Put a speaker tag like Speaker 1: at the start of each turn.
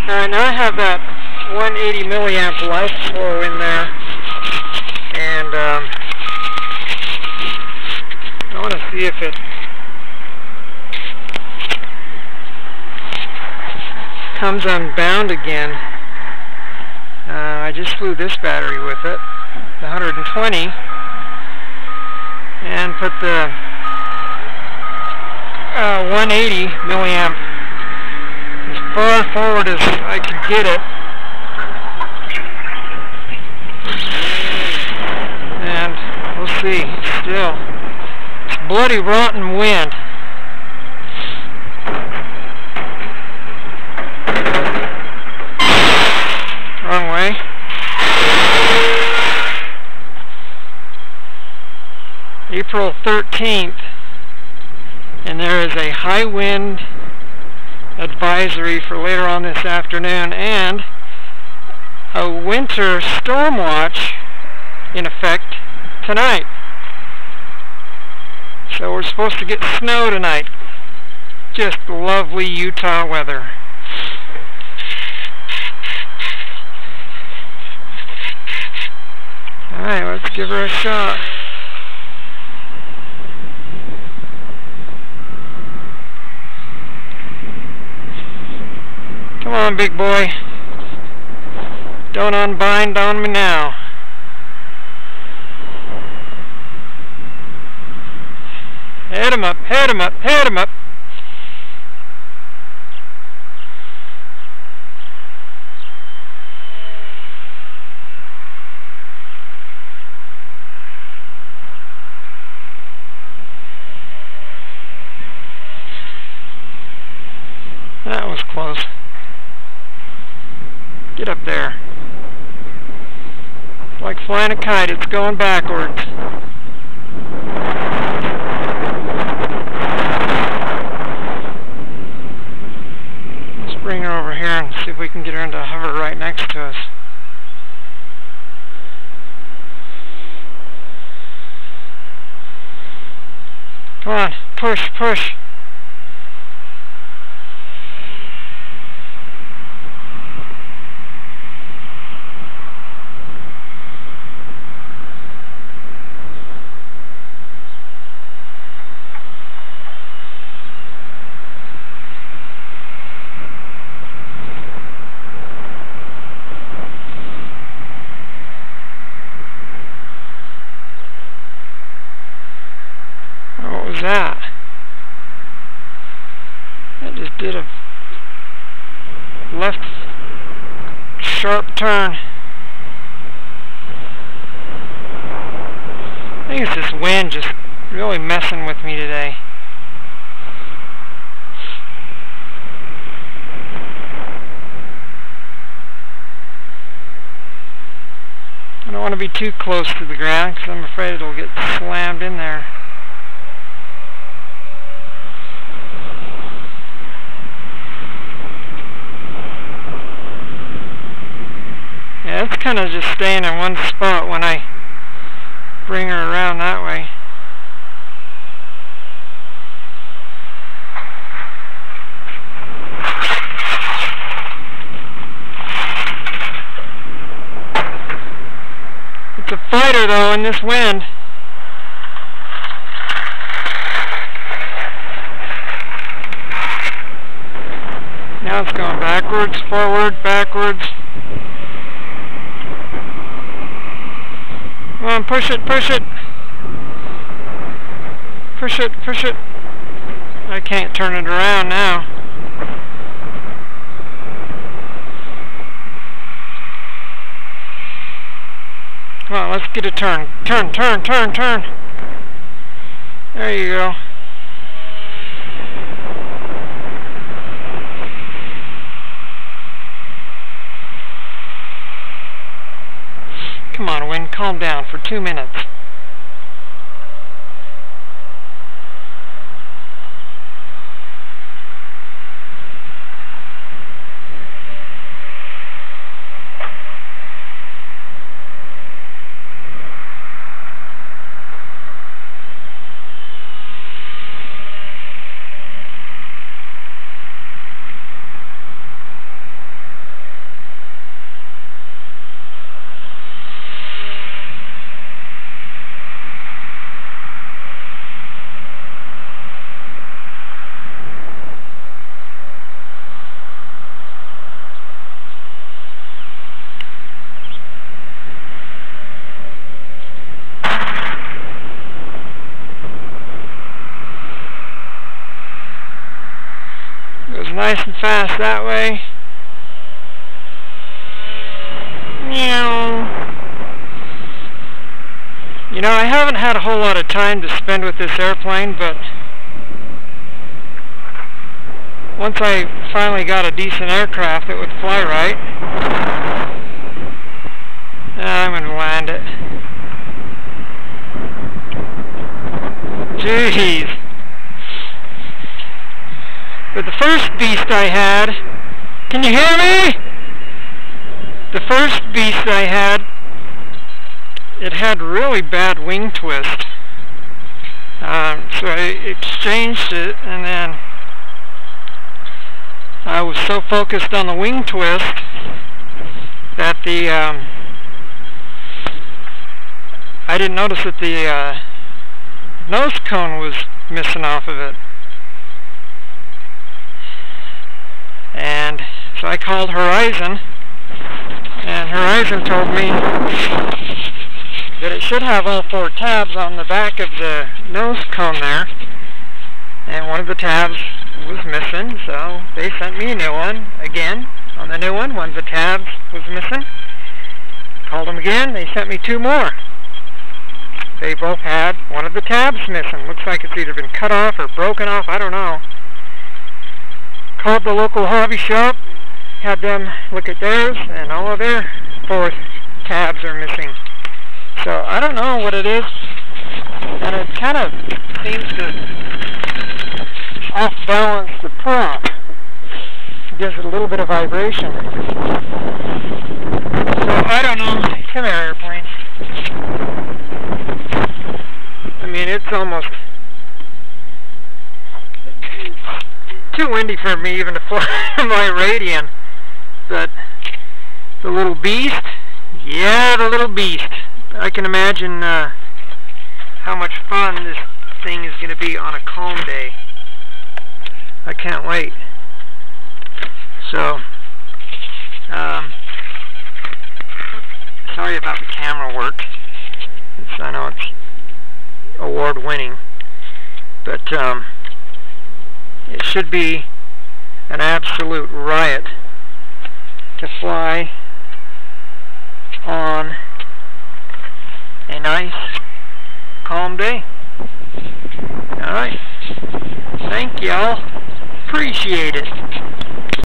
Speaker 1: Now I have that 180 milliamp life flow in there, and I want to see if it comes unbound again. I just flew this battery with it, the 120, and put the 180 milliamp as far forward as I could get it, and we'll see. Still, it's bloody rotten wind. Wrong way. April 13th, and there is a high wind advisory for later on this afternoon, and a winter storm watch in effect tonight. So we're supposed to get snow tonight. Just lovely Utah weather. Alright, let's give her a shot. Come on, big boy. Don't unbind on me now. Head him up, head him up, head him up. That was close. Get up there. It's like flying a kite, it's going backwards. Let's bring her over here and see if we can get her into hover right next to us. Come on, push, push. What was that? That just did a left sharp turn. I think it's this wind just really messing with me today. I don't want to be too close to the ground because I'm afraid it'll get slammed in there. Yeah, it's kind of just staying in one spot when I bring her around that way. It's a fighter though in this wind. Now it's going backwards, forward, backwards. Come on, push it, push it. Push it, push it. I can't turn it around now. Come on, let's get a turn. Turn, turn, turn, turn. There you go. Come on, wind, calm down for 2 minutes. Goes nice and fast that way. Meow. You know, I haven't had a whole lot of time to spend with this airplane, but once I finally got a decent aircraft that would fly right, I'm going to land it. Jeez. But the first Beast I had, can you hear me? The first Beast I had, it had really bad wing twist. So I exchanged it, and then I was so focused on the wing twist that I didn't notice that the nose cone was missing off of it. And so I called Horizon, and Horizon told me that it should have all 4 tabs on the back of the nose cone there, and one of the tabs was missing, so they sent me a new one again. On the new one of the tabs was missing. Called them again, they sent me 2 more. They both had one of the tabs missing. Looks like it's either been cut off or broken off, I don't know. Called the local hobby shop, had them look at theirs, and all of their 4 tabs are missing. So I don't know what it is, and it kind of seems to off-balance the prop. It gives it a little bit of vibration. So I don't know. Come here, airplane. I mean, it's almost too windy for me even to fly my Radian. But the little Beast, yeah, the little Beast. I can imagine how much fun this thing is going to be on a calm day. I can't wait. So, sorry about the camera work. I know it's award-winning, but it should be an absolute riot to fly on a nice, calm day. Alright. Thank y'all. Appreciate it.